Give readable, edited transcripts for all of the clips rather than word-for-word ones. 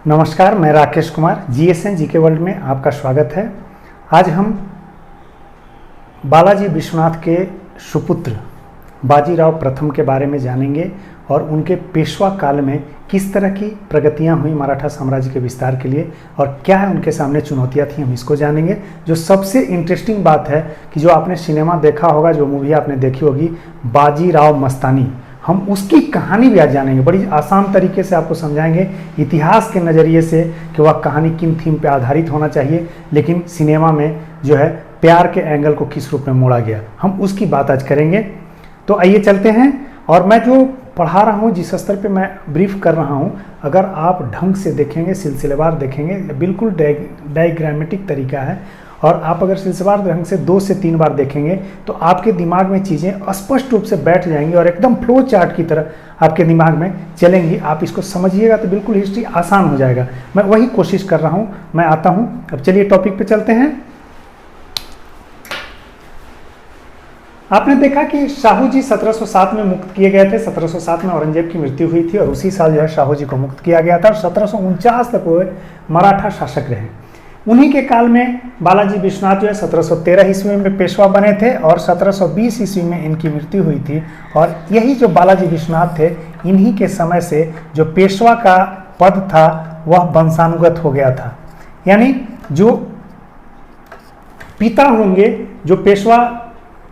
नमस्कार, मैं Rakesh Kumar GSN GK world में आपका स्वागत है। आज हम बालाजी विश्वनाथ के सुपुत्र बाजीराव प्रथम के बारे में जानेंगे और उनके पेशवा काल में किस तरह की प्रगतियां हुई मराठा साम्राज्य के विस्तार के लिए और क्या उनके सामने चुनौतियां थी, हम इसको जानेंगे। जो सबसे इंटरेस्टिंग बात है कि जो आपने सिनेमा देखा होगा, जो मूवी आपने देखी होगी बाजीराव मस्तानी, हम उसकी कहानी भी आज जानेंगे। बड़ी आसान तरीके से आपको समझाएंगे इतिहास के नज़रिए से कि वह कहानी किन थीम पे आधारित होना चाहिए, लेकिन सिनेमा में जो है प्यार के एंगल को किस रूप में मोड़ा गया, हम उसकी बात आज करेंगे। तो आइए चलते हैं। और मैं जो पढ़ा रहा हूँ, जिस स्तर पे मैं ब्रीफ कर रहा हूँ, अगर आप ढंग से देखेंगे, सिलसिलेवार देखेंगे, बिल्कुल डायग्रामेटिक तरीका है, और आप अगर सिलसिलेवार ढंग से 2 से 3 बार देखेंगे तो आपके दिमाग में चीज़ें स्पष्ट रूप से बैठ जाएंगी और एकदम फ्लो चार्ट की तरह आपके दिमाग में चलेंगी। आप इसको समझिएगा तो बिल्कुल हिस्ट्री आसान हो जाएगा। मैं वही कोशिश कर रहा हूँ, मैं आता हूँ। अब चलिए टॉपिक पे चलते हैं। आपने देखा कि शाहू जी 1707 में मुक्त किए गए थे। 1707 में औरंगजेब की मृत्यु हुई थी और उसी साल जो है शाहू जी को मुक्त किया गया था और 1749 तक वो मराठा शासक रहे। उन्हीं के काल में बालाजी विश्वनाथ जो है 1713 ईस्वी में पेशवा बने थे और 1720 ईस्वी में इनकी मृत्यु हुई थी। और यही जो बालाजी विश्वनाथ थे, इन्हीं के समय से जो पेशवा का पद था वह वंशानुगत हो गया था। यानी जो पिता होंगे, जो पेशवा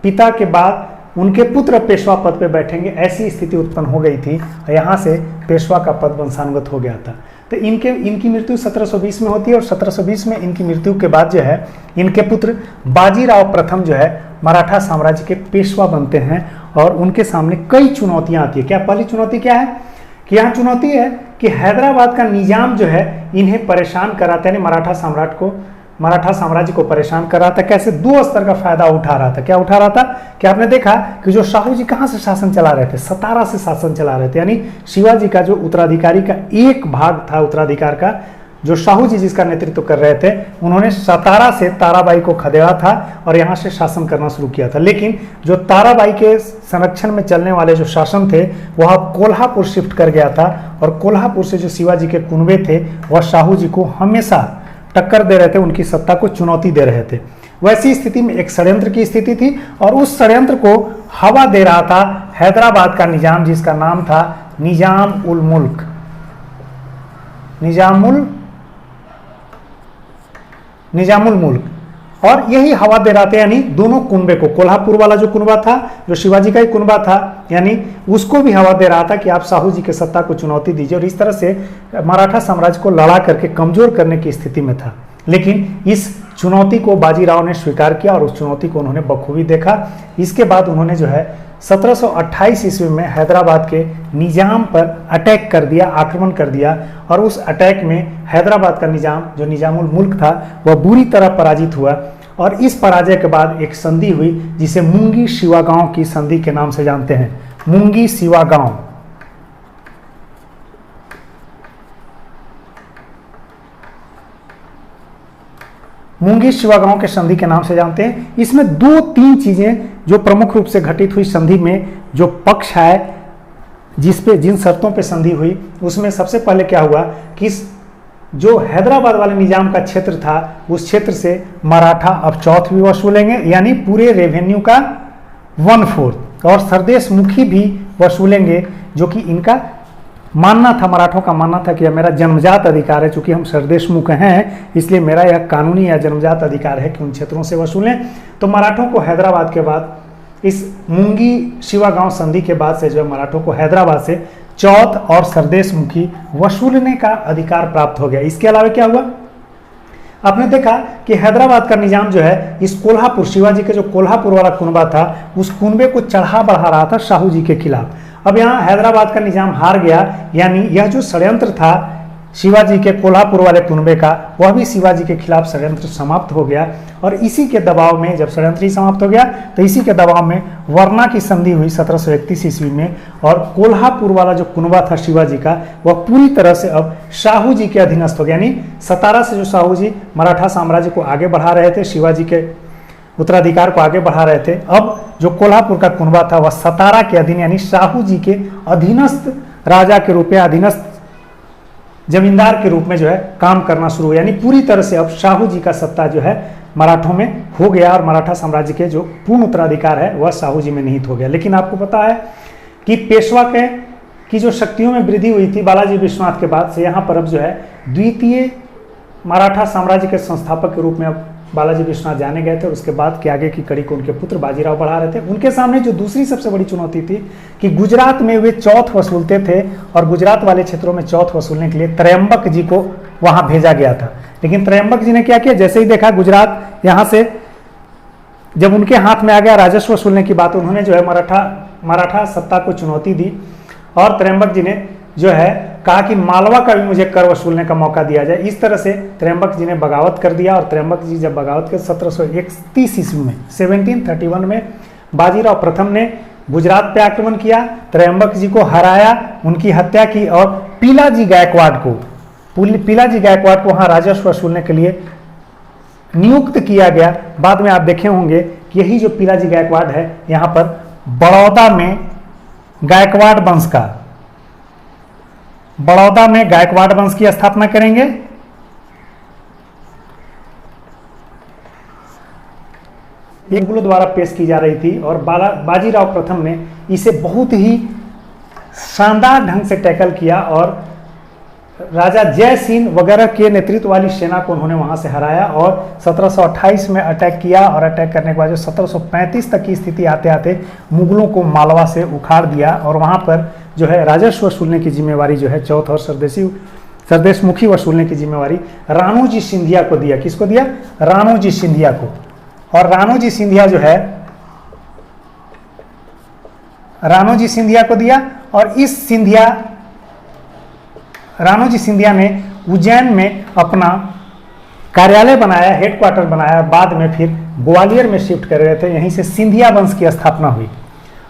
पिता के बाद उनके पुत्र पेशवा पद पे बैठेंगे, ऐसी स्थिति उत्पन्न हो गई थी और यहाँ से पेशवा का पद वंशानुगत हो गया था। तो इनकी मृत्यु 1720 में होती है और 1720 में इनकी मृत्यु के बाद जो है इनके पुत्र बाजीराव प्रथम जो है मराठा साम्राज्य के पेशवा बनते हैं और उनके सामने कई चुनौतियां आती है। क्या पहली चुनौती क्या है कि यहाँ चुनौती है कि हैदराबाद का निजाम जो है इन्हें परेशान कराता है, यानी मराठा साम्राज्य को परेशान कर रहा था। कैसे? 2 स्तर का फायदा उठा रहा था। क्या उठा रहा था कि आपने देखा कि जो शाहू जी कहाँ से शासन चला रहे थे, सतारा से शासन चला रहे थे। यानी शिवाजी का जो उत्तराधिकारी का एक भाग था, उत्तराधिकार का, जो शाहू जी जिसका नेतृत्व कर रहे थे, उन्होंने सतारा से ताराबाई को खदेड़ा था और यहाँ से शासन करना शुरू किया था। लेकिन जो ताराबाई के संरक्षण में चलने वाले जो शासन थे वह कोल्हापुर शिफ्ट कर गया था और कोल्हापुर से जो शिवाजी के कुनबे थे वह शाहू जी को हमेशा टक्कर दे रहे थे, उनकी सत्ता को चुनौती दे रहे थे। वैसी स्थिति में एक षड्यंत्र की स्थिति थी और उस षड्यंत्र को हवा दे रहा था हैदराबाद का निजाम, जिसका नाम था निजामुल मुल्क। और यही हवा दे रहा था, यानी दोनों कुनबे को, कोल्हापुर वाला जो कुनबा था, जो शिवाजी का ही कुनबा था, यानी उसको भी हवा दे रहा था कि आप शाहू जी के सत्ता को चुनौती दीजिए। और इस तरह से मराठा साम्राज्य को लड़ा करके कमजोर करने की स्थिति में था। लेकिन इस चुनौती को बाजीराव ने स्वीकार किया और उस चुनौती को उन्होंने बखूबी देखा। इसके बाद उन्होंने जो है 1728 ईस्वी में हैदराबाद के निजाम पर अटैक कर दिया, आक्रमण कर दिया। और उस अटैक में हैदराबाद का निजाम, जो निजामुल मुल्क था, वह बुरी तरह पराजित हुआ। और इस पराजय के बाद एक संधि हुई जिसे मुंगी शिवागांव की संधि के नाम से जानते हैं। मुंगी शिवागांव, मुंगी शिवागांव के संधि के नाम से जानते हैं। इसमें 2-3 चीजें जो प्रमुख रूप से घटित हुई संधि में, जो पक्ष है जिन शर्तों पे संधि हुई, उसमें सबसे पहले क्या हुआ कि जो हैदराबाद वाले निजाम का क्षेत्र था, उस क्षेत्र से मराठा अब चौथ भी वसूलेंगे, यानी पूरे रेवेन्यू का 1/4, और सरदेश मुखी भी वसूलेंगे, जो कि इनका मानना था, मराठों का मानना था कि यह मेरा जन्मजात अधिकार है। चूंकि हम सरदेशमुख हैं, इसलिए मेरा यह कानूनी या जन्मजात अधिकार है कि उन क्षेत्रों से वसूलें। तो मराठों को हैदराबाद के बाद, इस मुंगी शिवागांव संधि के बाद से जो है मराठों को हैदराबाद से चौथ और सरदेशमुखी वसूलने का अधिकार प्राप्त हो गया। इसके अलावा क्या हुआ? आपने देखा कि हैदराबाद का निजाम जो है इस कोल्हापुर, शिवाजी के जो कोल्हापुर वाला कुनबा था, उस कुनबे को चढ़ा बढ़ा रहा था शाहू जी के खिलाफ। अब यहाँ हैदराबाद का निजाम हार गया, यानी यह जो षड्यंत्र था शिवाजी के कोल्हापुर वाले कुनबे का, वह भी शिवाजी के खिलाफ षड्यंत्र समाप्त हो गया। और इसी के दबाव में, जब षड्यंत्र ही समाप्त हो गया, तो इसी के दबाव में वरना की संधि हुई 1731 ईस्वी में। और कोल्हापुर वाला जो कुनबा था शिवाजी का, वह पूरी तरह से अब शाहू जी के अधीनस्थ हो गया। यानी सतारा से जो शाहू जी मराठा साम्राज्य को आगे बढ़ा रहे थे, शिवाजी के उत्तराधिकार को आगे बढ़ा रहे थे, अब जो कोल्हापुर का कुनबा था वह सतारा के अधीन, यानी शाहू जी के अधीनस्थ राजा के रूप में, अधीनस्थ जमींदार के रूप में जो है काम करना शुरू हुआ। यानी पूरी तरह से अब शाहू जी का सत्ता जो है मराठों में हो गया और मराठा साम्राज्य के जो पूर्ण उत्तराधिकार है वह शाहू जी में निहित हो गया। लेकिन आपको पता है कि पेशवा के की जो शक्तियों में वृद्धि हुई थी बालाजी विश्वनाथ के बाद से, यहाँ पर अब जो है द्वितीय मराठा साम्राज्य के संस्थापक के रूप में अब बालाजी विश्वनाथ जाने गए थे। और उसके बाद के आगे की कड़ी को उनके पुत्र बाजीराव बढ़ा रहे थे। उनके सामने जो दूसरी सबसे बड़ी चुनौती थी कि गुजरात में वे चौथ वसूलते थे और गुजरात वाले क्षेत्रों में चौथ वसूलने के लिए त्रयंबक जी को वहां भेजा गया था। लेकिन त्रयंबक जी ने क्या किया, जैसे ही देखा गुजरात यहाँ से जब उनके हाथ में आ गया राजस्व वसूलने की बात, उन्होंने जो है मराठा सत्ता को चुनौती दी और त्रयंबक जी ने जो है कहा कि मालवा का भी मुझे कर वसूलने का मौका दिया जाए। इस तरह से त्रयंबक जी ने बगावत कर दिया और त्रयंबक जी जब बगावत कर 1731 ईस्वी में 1731 में बाजीराव प्रथम ने गुजरात पे आक्रमण किया, त्रयंबक जी को हराया, उनकी हत्या की और पीलाजी गायकवाड़ को वहाँ राजस्व वसूलने के लिए नियुक्त किया गया। बाद में आप देखे होंगे कि यही जो पीलाजी गायकवाड़ है यहाँ पर बड़ौदा में गायकवाड़ वंश की स्थापना करेंगे। मुगलों द्वारा पेश की जा रही थी और बाजीराव प्रथम ने इसे बहुत ही शानदार ढंग से टैकल किया और राजा जय सिंह वगैरह के नेतृत्व वाली सेना को उन्होंने वहां से हराया और 1728 में अटैक किया और अटैक करने के बाद जो 1735 तक की स्थिति आते आते मुगलों को मालवा से उखाड़ दिया और वहां पर जो है राजस्व वसूलने की जिम्मेवारी जो है चौथ और सरदेशमुखी वसूलने की जिम्मेवारी राणोजी सिंधिया को दिया। किसको दिया? राणोजी सिंधिया को। और राणोजी सिंधिया को दिया और इस राणोजी सिंधिया ने उज्जैन में अपना कार्यालय बनाया, हेडक्वार्टर बनाया, बाद में फिर ग्वालियर में शिफ्ट कर रहे थे। यहीं से सिंधिया वंश की स्थापना हुई।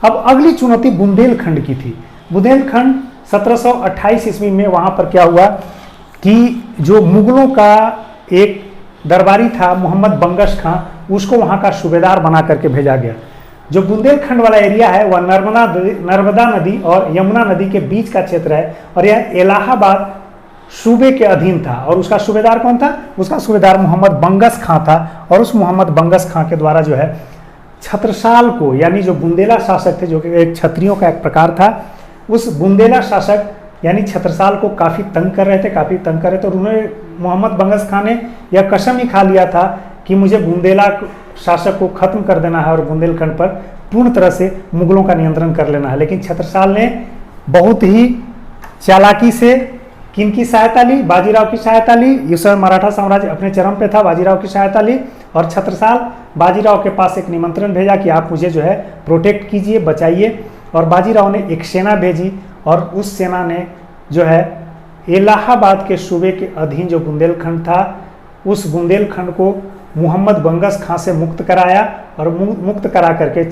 अब अगली चुनौती बुंदेलखंड की थी। बुंदेलखंड 1728 ईस्वी में वहां पर क्या हुआ कि जो मुगलों का एक दरबारी था मोहम्मद बंगश खां, उसको वहां का सूबेदार बना करके भेजा गया। जो बुंदेलखंड वाला एरिया है वह नर्मदा नदी और यमुना नदी के बीच का क्षेत्र है और यह इलाहाबाद सूबे के अधीन था। और उसका सूबेदार कौन था? उसका सूबेदार मोहम्मद बंगश खां था। और उस मोहम्मद बंगश खां के द्वारा जो है छत्रसाल को, यानी जो बुंदेला शासक थे, जो कि एक क्षत्रियों का एक प्रकार था, उस बुंदेला शासक यानी छत्रसाल को काफ़ी तंग कर रहे थे और उन्होंने मोहम्मद बंगश खां ने यह कसम ही खा लिया था कि मुझे बुंदेला शासक को खत्म कर देना है और बुंदेलखंड पर पूर्ण तरह से मुगलों का नियंत्रण कर लेना है। लेकिन छत्रसाल ने बहुत ही चालाकी से किनकी सहायता ली? बाजीराव की सहायता ली। इस समय मराठा साम्राज्य अपने चरम पे था, बाजीराव की सहायता ली और छत्रसाल बाजीराव के पास एक निमंत्रण भेजा कि आप मुझे जो है प्रोटेक्ट कीजिए, बचाइए। और बाजीराव ने एक सेना भेजी और उस सेना ने जो है इलाहाबाद के सूबे के अधीन जो बुंदेलखंड था, उस बुंदेलखंड को मोहम्मद बंगश खां से मुक्त कराया और मुक्त करा करके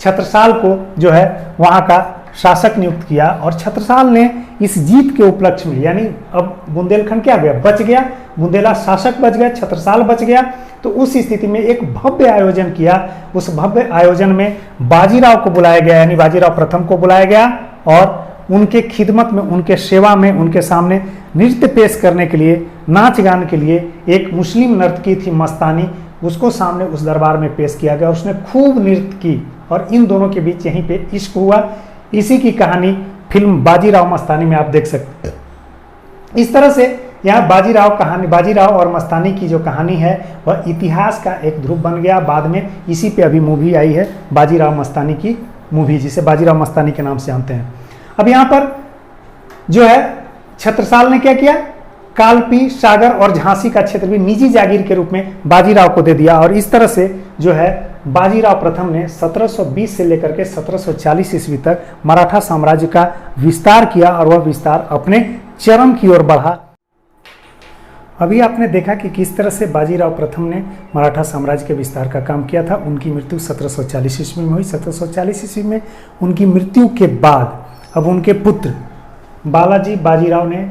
छत्रसाल को जो है वहाँ का शासक नियुक्त किया। और छत्रसाल ने इस जीत के उपलक्ष्य में, यानी अब बुंदेलखंड क्या गया? बच गया, बुंदेला शासक बच गया, छत्रसाल बच गया। तो उस स्थिति में एक भव्य आयोजन किया। उस भव्य आयोजन में बाजीराव को बुलाया गया, यानी बाजीराव प्रथम को बुलाया गया और उनके खिदमत में, उनके सेवा में, उनके सामने नृत्य पेश करने के लिए, नाच गान के लिए एक मुस्लिम नर्तकी थी मस्तानी, उसको सामने उस दरबार में पेश किया गया। उसने खूब नृत्य की और इन दोनों के बीच यहीं पे इश्क हुआ। इसी की कहानी फिल्म बाजीराव मस्तानी में आप देख सकते हैं। इस तरह से यहाँ बाजीराव और मस्तानी की जो कहानी है वह इतिहास का एक ध्रुव बन गया। बाद में इसी पे अभी मूवी आई है बाजीराव मस्तानी की मूवी, जिसे बाजीराव मस्तानी के नाम से जानते हैं। अब यहाँ पर जो है छत्रसाल ने क्या किया? कालपी, सागर और झांसी का क्षेत्र भी निजी जागीर के रूप में बाजीराव को दे दिया। और इस तरह से जो है बाजीराव प्रथम ने 1720 से लेकर के 1740 ईस्वी तक मराठा साम्राज्य का विस्तार किया और वह विस्तार अपने चरम की ओर बढ़ा। अभी आपने देखा कि किस तरह से बाजीराव प्रथम ने मराठा साम्राज्य के विस्तार का काम किया था। उनकी मृत्यु 1740 ईस्वी में हुई। 1740 ईस्वी में उनकी मृत्यु के बाद अब उनके पुत्र बालाजी बाजीराव ने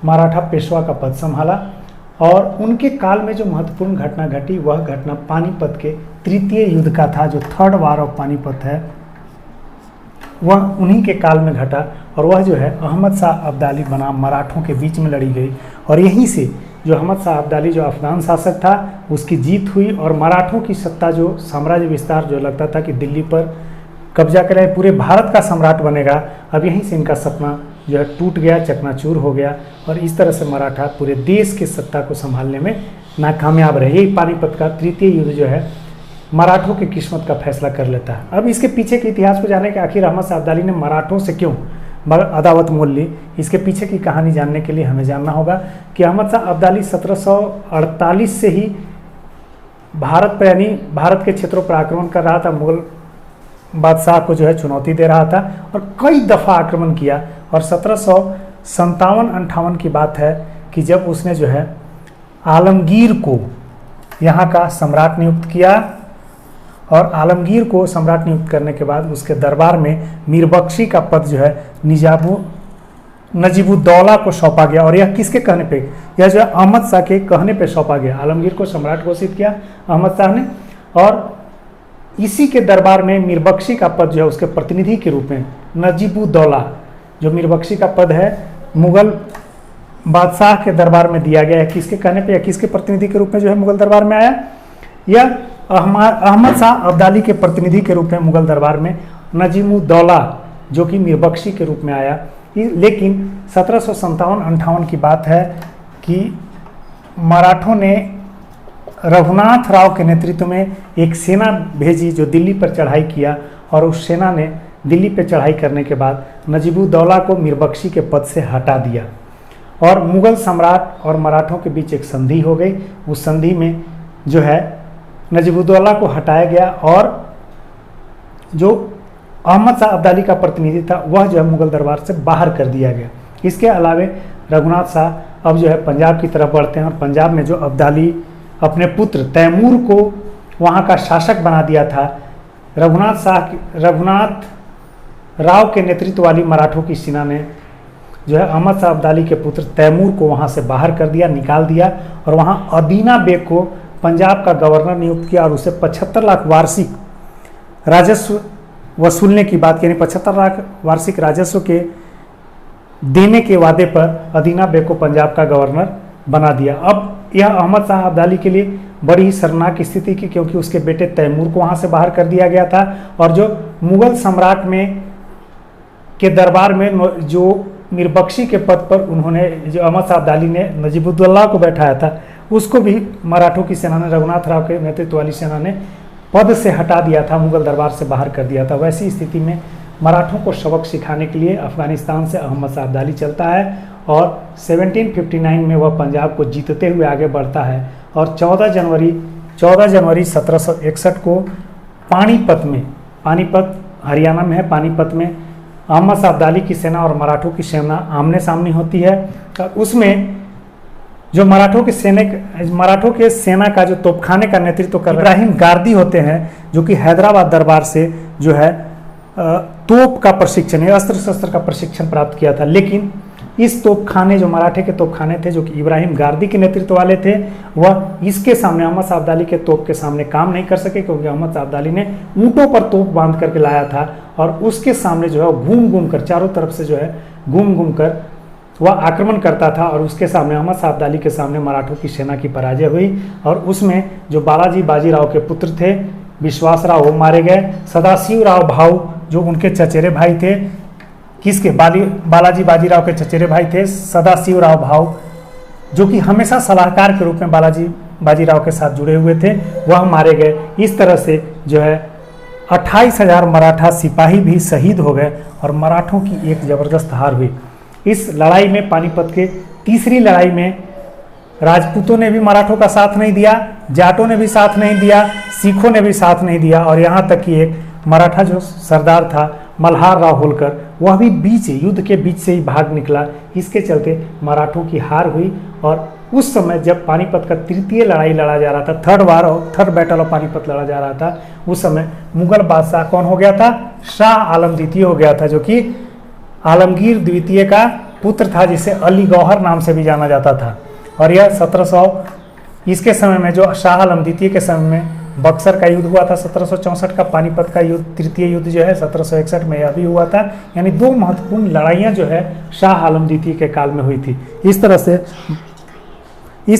मराठा पेशवा का पद संभाला और उनके काल में जो महत्वपूर्ण घटना घटी वह घटना पानीपत के तृतीय युद्ध का था, जो थर्ड वार ऑफ पानीपत है। वह उन्हीं के काल में घटा और वह जो है अहमद शाह अब्दाली बनाम मराठों के बीच में लड़ी गई और यहीं से जो अहमद शाह अब्दाली जो अफगान शासक था उसकी जीत हुई और मराठों की सत्ता जो साम्राज्य विस्तार जो लगता था कि दिल्ली पर कब्जा करे पूरे भारत का सम्राट बनेगा, अब यहीं से इनका सपना जो है टूट गया, चकनाचूर हो गया और इस तरह से मराठा पूरे देश की सत्ता को संभालने में नाकामयाब रहे। यही पानीपत का तृतीय युद्ध जो है मराठों की किस्मत का फैसला कर लेता है। अब इसके पीछे के इतिहास को जाने के आखिर अहमद शाह अब्दाली ने मराठों से क्यों अदावत मोल ली, इसके पीछे की कहानी जानने के लिए हमें जानना होगा कि अहमद शाह अब्दाली 1748 से ही भारत पर यानी भारत के क्षेत्रों पर आक्रमण कर रहा था, मुगल बादशाह को जो है चुनौती दे रहा था और कई दफ़ा आक्रमण किया और 1757-58 की बात है कि जब उसने जो है आलमगीर को यहाँ का सम्राट नियुक्त किया और आलमगीर को सम्राट नियुक्त करने के बाद उसके दरबार में मीरबख्शी का पद जो है नजीबुद्दौला को सौंपा गया और यह किसके कहने पे, यह जो है अहमद शाह के कहने पे सौंपा गया। आलमगीर को सम्राट घोषित किया अहमद शाह ने और इसी के दरबार में मीरबख्शी का पद जो है उसके प्रतिनिधि के रूप में नजीबुद्दौला, जो मीरबख्शी का पद है मुगल बादशाह के दरबार में दिया गया है। किसके कहने पे या किसके प्रतिनिधि के रूप में जो है मुगल दरबार में आया, यह अहमद शाह अब्दाली के प्रतिनिधि के रूप में मुगल दरबार में नजीबुद्दौला जो कि मीरबख्शी के रूप में आया। लेकिन 1757-58 की बात है कि मराठों ने रघुनाथ राव के नेतृत्व में एक सेना भेजी जो दिल्ली पर चढ़ाई किया और उस सेना ने दिल्ली पर चढ़ाई करने के बाद नजीबुद्दौला को मीरबख्शी के पद से हटा दिया और मुगल सम्राट और मराठों के बीच एक संधि हो गई। उस संधि में जो है नजीबुद्दौला को हटाया गया और जो अहमद शाह अब्दाली का प्रतिनिधि था वह जो है मुगल दरबार से बाहर कर दिया गया। इसके अलावे रघुनाथ शाह अब जो है पंजाब की तरफ बढ़ते हैं और पंजाब में जो अब्दाली अपने पुत्र तैमूर को वहाँ का शासक बना दिया था, रघुनाथ राव के नेतृत्व वाली मराठों की सेना ने जो है अहमद शाह अब्दाली के पुत्र तैमूर को वहाँ से बाहर कर दिया, निकाल दिया और वहाँ अदीना बेग को पंजाब का गवर्नर नियुक्त किया और उसे 75 लाख वार्षिक राजस्व वसूलने की बात, यानी 75 लाख वार्षिक राजस्व के देने के वादे पर अदीना बेग को पंजाब का गवर्नर बना दिया। अब यह अहमद शाह अब्दाली के लिए बड़ी ही शर्मनाक स्थिति की, क्योंकि उसके बेटे तैमूर को वहाँ से बाहर कर दिया गया था और जो मुगल सम्राट में के दरबार में जो मीरबख्शी के पद पर उन्होंने जो अहमद शाह अब्दाली ने नजीबुद्दौला को बैठाया था उसको भी मराठों की सेना ने, रघुनाथ राव के नेतृत्व वाली सेना ने पद से हटा दिया था, मुगल दरबार से बाहर कर दिया था। वैसी स्थिति में मराठों को सबक सिखाने के लिए अफगानिस्तान से अहमद शाह अब्दाली चलता है और 1759 में वह पंजाब को जीतते हुए आगे बढ़ता है और 14 जनवरी 1761 को पानीपत हरियाणा में है, पानीपत में अहमद शाह अब्दाली की सेना और मराठों की सेना आमने सामने होती है। उसमें जो मराठों के सेना का जो तोपखाने का नेतृत्व कर इब्राहिम गार्दी होते हैं, जो कि हैदराबाद दरबार से जो है तोप का प्रशिक्षण, अस्त्र शस्त्र का प्रशिक्षण प्राप्त किया था। लेकिन इस तोपखाने, जो मराठे के तोपखाने थे जो कि इब्राहिम गार्दी के नेतृत्व वाले थे, वह इसके सामने अहमद शाह अब्दाली के तोप के सामने काम नहीं कर सके, क्योंकि अहमद शाह अब्दाली ने ऊँटों पर तोप बांध करके लाया था और उसके सामने जो है घूम घूम कर चारों तरफ से जो है घूम घूम कर वह आक्रमण करता था और उसके सामने अहमद शाह अब्दाली के सामने मराठों की सेना की पराजय हुई और उसमें जो बालाजी बाजीराव के पुत्र थे विश्वास राव वो मारे गए। सदाशिव राव भाऊ जो उनके चचेरे भाई थे, किसके बालाजी बाजीराव के चचेरे भाई थे सदाशिव राव भाऊ, जो कि हमेशा सलाहकार के रूप में बालाजी बाजीराव के साथ जुड़े हुए थे, वह मारे गए। इस तरह से जो है 28,000 मराठा सिपाही भी शहीद हो गए और मराठों की एक जबरदस्त हार हुई। इस लड़ाई में, पानीपत के तीसरी लड़ाई में, राजपूतों ने भी मराठों का साथ नहीं दिया, जाटों ने भी साथ नहीं दिया, सिखों ने भी साथ नहीं दिया और यहाँ तक कि एक मराठा जो सरदार था मल्हार राव होलकर, वह भी युद्ध के बीच से ही भाग निकला। इसके चलते मराठों की हार हुई और उस समय जब पानीपत का तृतीय लड़ाई लड़ा जा रहा था, थर्ड बैटल ऑफ पानीपत लड़ा जा रहा था, उस समय मुगल बादशाह कौन हो गया था? शाह आलम द्वितीय हो गया था, जो कि आलमगीर द्वितीय का पुत्र था, जिसे अली गौहर नाम से भी जाना जाता था। और यह 1700 इसके समय में, जो शाह आलम द्वितीय के समय में बक्सर का युद्ध हुआ था 1764 का, पानीपत का युद्ध, तृतीय युद्ध जो है 1761 में यह भी हुआ था। यानी दो महत्वपूर्ण लड़ाइयाँ जो है शाह आलम द्वितीय के काल में हुई थी। इस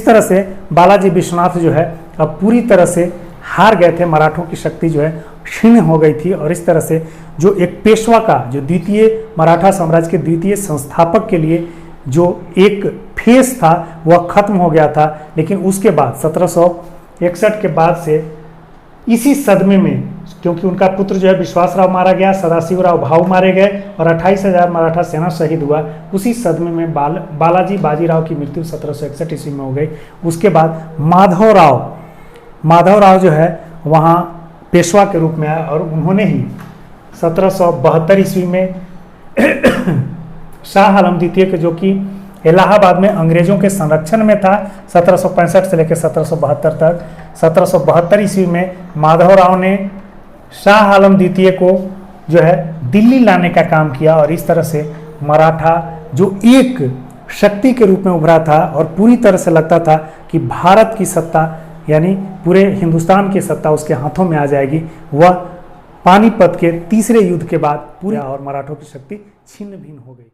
तरह से बालाजी विश्वनाथ जो है अब पूरी तरह से हार गए थे, मराठों की शक्ति जो है क्षीण हो गई थी। और इस तरह से जो एक पेशवा का, जो द्वितीय मराठा साम्राज्य के द्वितीय संस्थापक के लिए जो एक फेस था वह खत्म हो गया था। लेकिन उसके बाद 1761 के बाद से इसी सदमे में, क्योंकि उनका पुत्र जो है विश्वासराव मारा गया, सदाशिवराव भाऊ मारे गए और 28,000 मराठा सेना शहीद हुआ, उसी सदमे में बालाजी बाजीराव की मृत्यु 1761 ईस्वी में हो गई। उसके बाद माधवराव जो है वहाँ पेशवा के रूप में आया और उन्होंने ही 1772 ईस्वी में शाह आलम द्वितीय के, जो कि इलाहाबाद में अंग्रेजों के संरक्षण में था 1765 से लेकर 1772 तक, 1772 ईस्वी में माधवराव ने शाह आलम द्वितीय को जो है दिल्ली लाने का काम किया। और इस तरह से मराठा जो एक शक्ति के रूप में उभरा था और पूरी तरह से लगता था कि भारत की सत्ता, यानी पूरे हिंदुस्तान की सत्ता उसके हाथों में आ जाएगी, वह पानीपत के तीसरे युद्ध के बाद पूरे और मराठों की शक्ति छिन्न भिन्न हो गई।